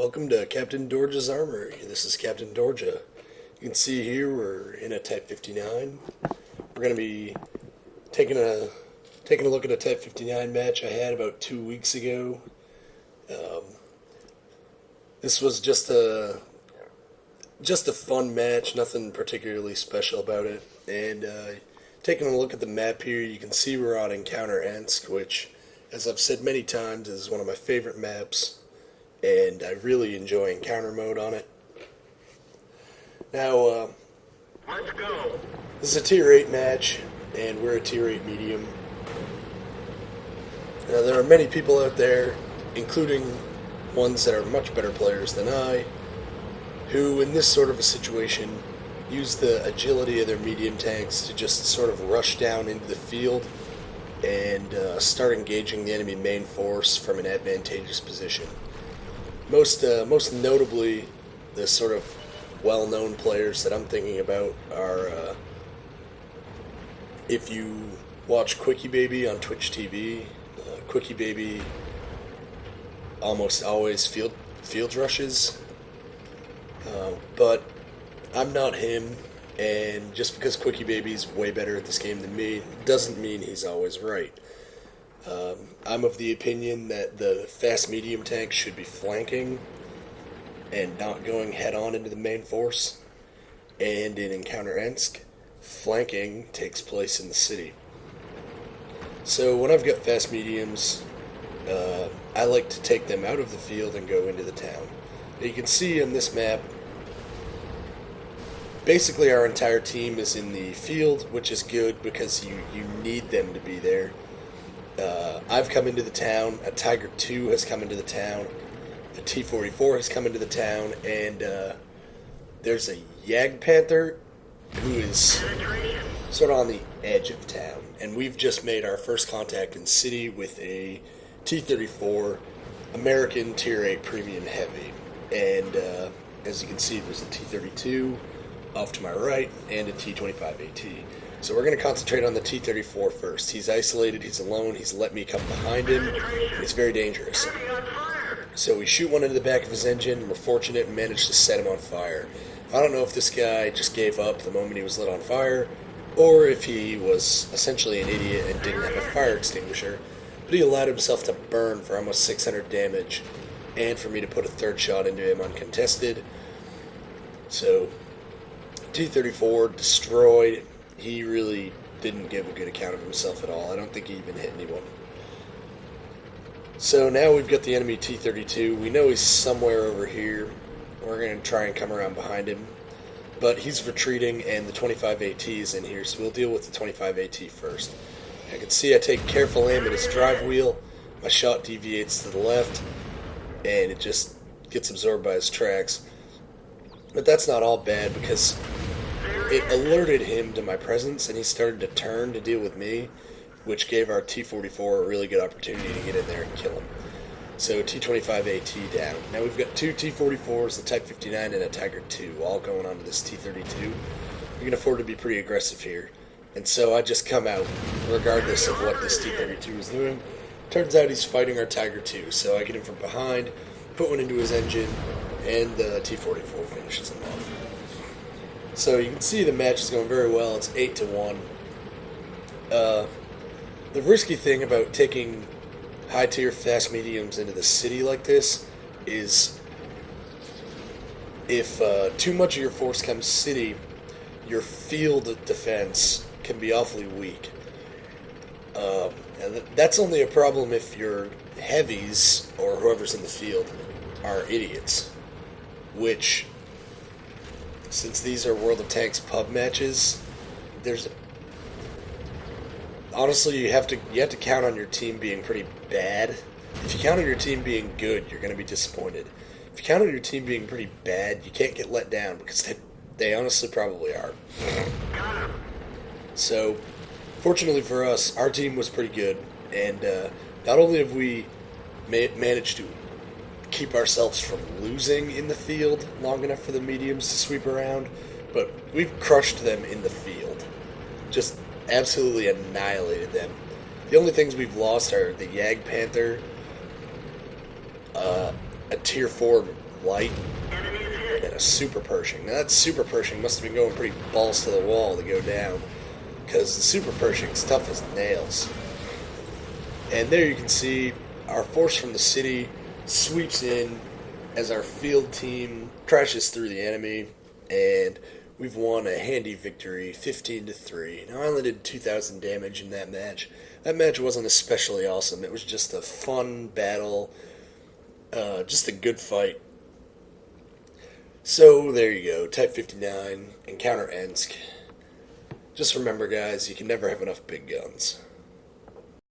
Welcome to Captain Dorja's Armory. This is Captain Dorja. You can see here we're in a Type 59. We're going to be taking a look at a Type 59 match I had about 2 weeks ago. This was just a fun match, nothing particularly special about it. And taking a look at the map here, you can see we're on Encounter Ensk, which, as I've said many times, is one of my favorite maps. And I really enjoy encounter mode on it. Now, Let's go. this is a tier 8 match, and we're a tier 8 medium. Now, there are many people out there, including ones that are much better players than I, who, in this sort of a situation, use the agility of their medium tanks to just sort of rush down into the field and start engaging the enemy main force from an advantageous position. Most notably, the sort of well-known players that I'm thinking about are, if you watch Quickie Baby on Twitch TV, Quickie Baby almost always field rushes, but I'm not him, and just because Quickie Baby's way better at this game than me doesn't mean he's always right. I'm of the opinion that the fast medium tank should be flanking and not going head-on into the main force. And in Encounter Ensk, flanking takes place in the city. So when I've got fast mediums, I like to take them out of the field and go into the town. Now you can see on this map, basically our entire team is in the field, which is good because you need them to be there. I've come into the town, a Tiger 2 has come into the town, a T-44 has come into the town, and there's a Jagdpanther who is sort of on the edge of town. And we've just made our first contact in city with a T-34 American Tier 8 Premium Heavy. And as you can see, there's a T-32 off to my right and a T-25 AT. So we're going to concentrate on the T-34 first. He's isolated, he's alone, he's let me come behind him, and he's very dangerous. So we shoot one into the back of his engine, and we're fortunate and managed to set him on fire. I don't know if this guy just gave up the moment he was lit on fire, or if he was essentially an idiot and didn't have a fire extinguisher, but he allowed himself to burn for almost 600 damage, and for me to put a third shot into him uncontested. So, T-34 destroyed. He really didn't give a good account of himself at all. I don't think he even hit anyone. So now we've got the enemy T-32. We know he's somewhere over here. We're going to try and come around behind him. But he's retreating, and the 25 AT is in here, so we'll deal with the 25 AT first. I can see I take careful aim at his drive wheel. My shot deviates to the left, and it just gets absorbed by his tracks. But that's not all bad, because it alerted him to my presence, and he started to turn to deal with me, which gave our T-44 a really good opportunity to get in there and kill him. So T-25 AT down. Now we've got two T-44s, a Type 59, and a Tiger 2, all going onto this T-32. We can afford to be pretty aggressive here. And so I just come out, regardless of what this T-32 is doing. Turns out he's fighting our Tiger 2, so I get him from behind, put one into his engine, and the T-44 finishes him off. So you can see the match is going very well. It's 8-1. The risky thing about taking high-tier fast mediums into the city like this is if too much of your force comes city, your field defense can be awfully weak. And that's only a problem if your heavies, or whoever's in the field, are idiots. Which, since these are World of Tanks pub matches, honestly, you have to count on your team being pretty bad. If you count on your team being good, you're going to be disappointed. If you count on your team being pretty bad, you can't get let down, because they honestly probably are. So, fortunately for us, our team was pretty good, and not only have we managed to keep ourselves from losing in the field long enough for the mediums to sweep around, but we've crushed them in the field. Just absolutely annihilated them. The only things we've lost are the Jagdpanther, a Tier 4 light, and a super Pershing. Now that super Pershing must have been going pretty balls to the wall to go down, because the super Pershing's tough as nails. And there you can see our force from the city sweeps in as our field team crashes through the enemy, and we've won a handy victory, 15-3. Now I only did 2,000 damage in that match. That match wasn't especially awesome. It was just a fun battle, just a good fight. So there you go, Type 59, encounter Ensk. Just remember, guys, you can never have enough big guns.